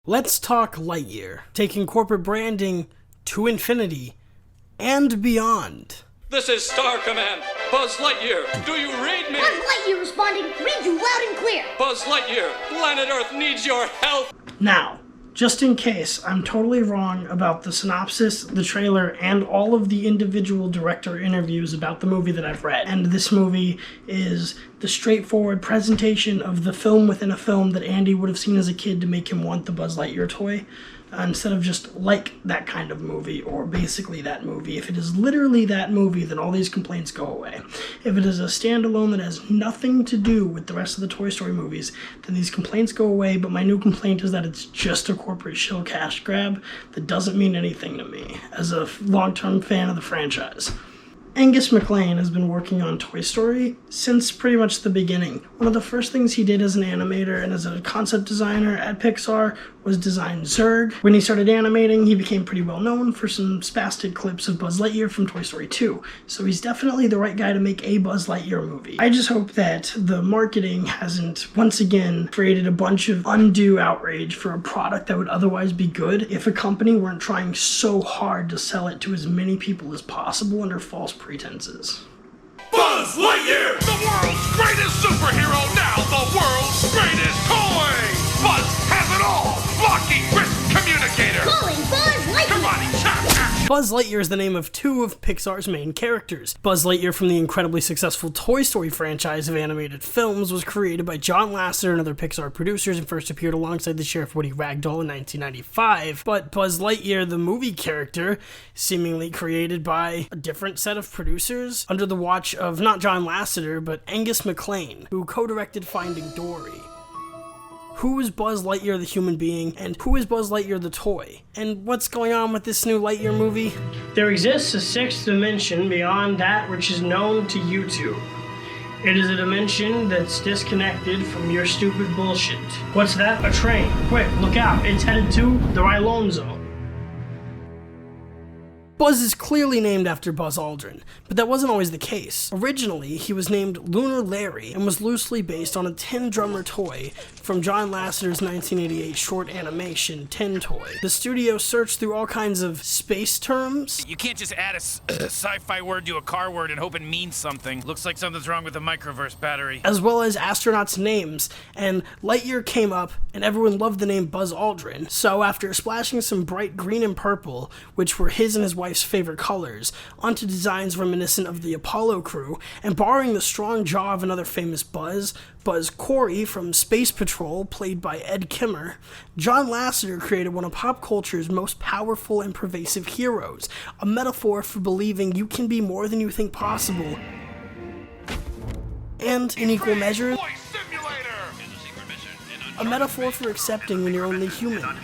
Let's talk Lightyear, taking corporate branding to infinity and beyond. This is Star Command. Buzz Lightyear, do you read me? Buzz Lightyear responding, read you loud and clear. Buzz Lightyear, planet Earth needs your help. Now, just in case I'm totally wrong about the synopsis, the trailer, and all of the individual director interviews about the movie that I've read. And this movie is the straightforward presentation of the film within a film that Andy would have seen as a kid to make him want the Buzz Lightyear toy. Instead of just like that kind of movie, or basically that movie. If it is literally that movie, then all these complaints go away. If it is a standalone that has nothing to do with the rest of the Toy Story movies, then these complaints go away, but my new complaint is that it's just a corporate shill cash grab that doesn't mean anything to me, as a long-term fan of the franchise. Angus MacLane has been working on Toy Story since pretty much the beginning. One of the first things he did as an animator and as a concept designer at Pixar was design Zurg. When he started animating, he became pretty well known for some spastic clips of Buzz Lightyear from Toy Story 2, so he's definitely the right guy to make a Buzz Lightyear movie. I just hope that the marketing hasn't once again created a bunch of undue outrage for a product that would otherwise be good if a company weren't trying so hard to sell it to as many people as possible under false pretenses. Buzz Lightyear! The world's greatest superhero, now the world's greatest toy! Buzz has it all! Blocking risk communicator! Calling Buzz Lightyear! Karate chop action! Buzz Lightyear is the name of two of Pixar's main characters. Buzz Lightyear from the incredibly successful Toy Story franchise of animated films was created by John Lasseter and other Pixar producers and first appeared alongside the Sheriff Woody Ragdoll in 1995. But Buzz Lightyear, the movie character, seemingly created by a different set of producers under the watch of not John Lasseter, but Angus MacLane, who co-directed Finding Dory. Who is Buzz Lightyear the human being, and who is Buzz Lightyear the toy? And what's going on with this new Lightyear movie? There exists a sixth dimension beyond that which is known to you two. It is a dimension that's disconnected from your stupid bullshit. What's that? A train. Quick, look out. It's headed to the Rilone Zone. Buzz is clearly named after Buzz Aldrin, but that wasn't always the case. Originally, he was named Lunar Larry and was loosely based on a Tin Drummer toy from John Lasseter's 1988 short animation, Tin Toy. The studio searched through all kinds of space terms. You can't just add a sci-fi word to a car word and hope it means something. Looks like something's wrong with the microverse battery. As well as astronauts' names, and Lightyear came up, and everyone loved the name Buzz Aldrin. So after splashing some bright green and purple, which were his and his wife's favorite colors, onto designs reminiscent of the Apollo crew, and borrowing the strong jaw of another famous Buzz Corey from Space Patrol, played by Ed Kimmer, John Lasseter created one of pop culture's most powerful and pervasive heroes, a metaphor for believing you can be more than you think possible, and, in equal measure, a metaphor for accepting when you're only human,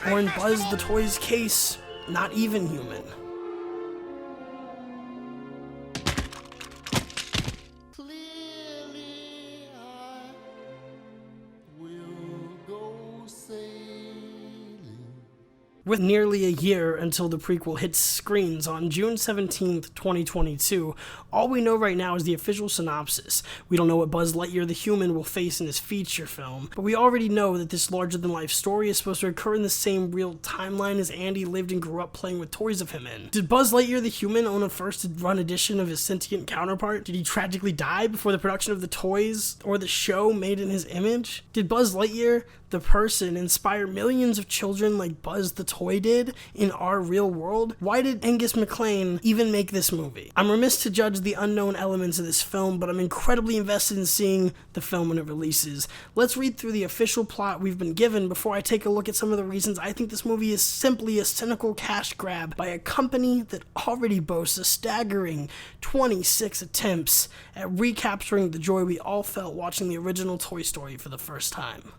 or in Buzz the Toy's case, not even human. With nearly a year until the prequel hits screens on June 17th, 2022, all we know right now is the official synopsis. We don't know what Buzz Lightyear the human will face in this feature film, but we already know that this larger-than-life story is supposed to occur in the same real timeline as Andy lived and grew up playing with toys of him in. Did Buzz Lightyear the human own a first-run edition of his sentient counterpart? Did he tragically die before the production of the toys or the show made in his image? Did Buzz Lightyear, the person, inspire millions of children like Buzz the toy did in our real world? Why did Angus MacLane even make this movie? I'm remiss to judge the unknown elements of this film, but I'm incredibly invested in seeing the film when it releases. Let's read through the official plot we've been given before I take a look at some of the reasons I think this movie is simply a cynical cash grab by a company that already boasts a staggering 26 attempts at recapturing the joy we all felt watching the original Toy Story for the first time.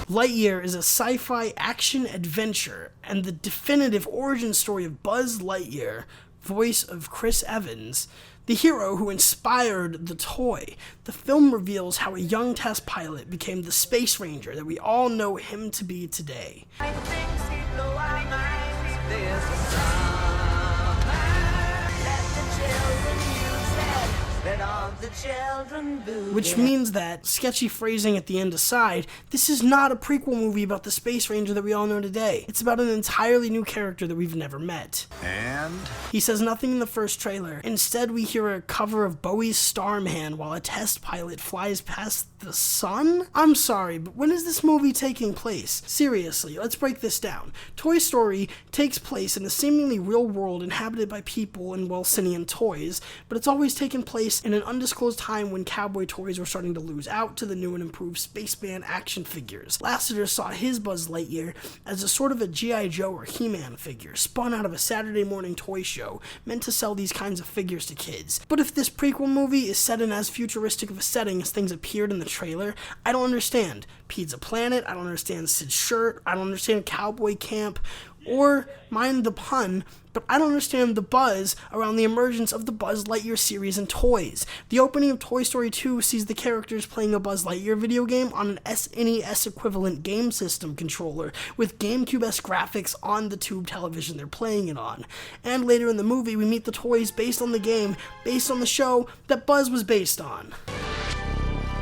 Lightyear is a sci-fi action adventure and the definitive origin story of Buzz Lightyear, voice of Chris Evans, the hero who inspired the toy. The film reveals how a young test pilot became the space ranger that we all know him to be today. Let all the children boo. Which means that, sketchy phrasing at the end aside, this is not a prequel movie about the Space Ranger that we all know today. It's about an entirely new character that we've never met. And? He says nothing in the first trailer. Instead, we hear a cover of Bowie's Starman while a test pilot flies past the sun? I'm sorry, but when is this movie taking place? Seriously, let's break this down. Toy Story takes place in a seemingly real world inhabited by people and, well, sentient toys, but it's always taken place in an undisclosed time when cowboy toys were starting to lose out to the new and improved Spaceman action figures. Lasseter saw his Buzz Lightyear as a sort of a G.I. Joe or He-Man figure, spun out of a Saturday morning toy show, meant to sell these kinds of figures to kids. But if this prequel movie is set in as futuristic of a setting as things appeared in the trailer, I don't understand Pizza Planet, I don't understand Sid's shirt, I don't understand Cowboy Camp, or, mind the pun, but I don't understand the buzz around the emergence of the Buzz Lightyear series and toys. The opening of Toy Story 2 sees the characters playing a Buzz Lightyear video game on an SNES equivalent game system controller with GameCube-esque graphics on the tube television they're playing it on. And later in the movie, we meet the toys based on the game, based on the show that Buzz was based on.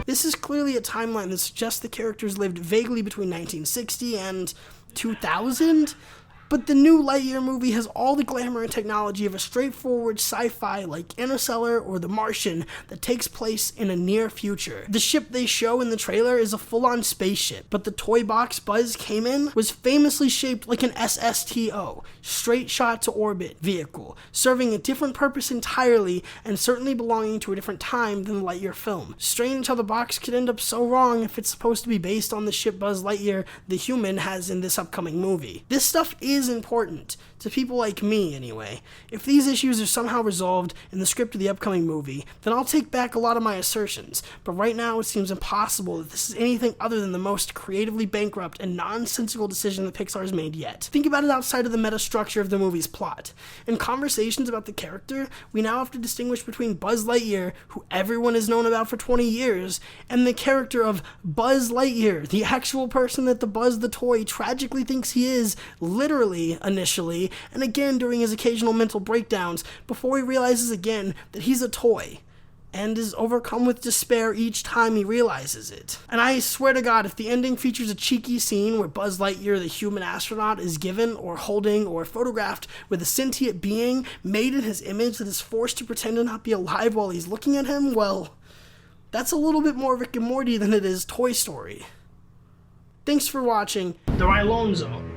This is clearly a timeline that suggests the characters lived vaguely between 1960 and 2000, but the new Lightyear movie has all the glamour and technology of a straightforward sci-fi like Interstellar or The Martian that takes place in a near future. The ship they show in the trailer is a full-on spaceship, but the toy box Buzz came in was famously shaped like an SSTO, straight shot to orbit vehicle, serving a different purpose entirely and certainly belonging to a different time than the Lightyear film. Strange how the box could end up so wrong if it's supposed to be based on the ship Buzz Lightyear, the human, has in this upcoming movie. This stuff is important, to people like me anyway. If these issues are somehow resolved in the script of the upcoming movie, then I'll take back a lot of my assertions, but right now it seems impossible that this is anything other than the most creatively bankrupt and nonsensical decision that Pixar has made yet. Think about it outside of the meta structure of the movie's plot. In conversations about the character, we now have to distinguish between Buzz Lightyear, who everyone has known about for 20 years, and the character of Buzz Lightyear, the actual person that the Buzz the toy tragically thinks he is, literally, initially, and again during his occasional mental breakdowns, before he realizes again that he's a toy, and is overcome with despair each time he realizes it. And I swear to God, if the ending features a cheeky scene where Buzz Lightyear, the human astronaut, is given, or holding, or photographed with a sentient being made in his image that is forced to pretend to not be alive while he's looking at him, well, that's a little bit more Rick and Morty than it is Toy Story. Thanks for watching The Rilone Zone.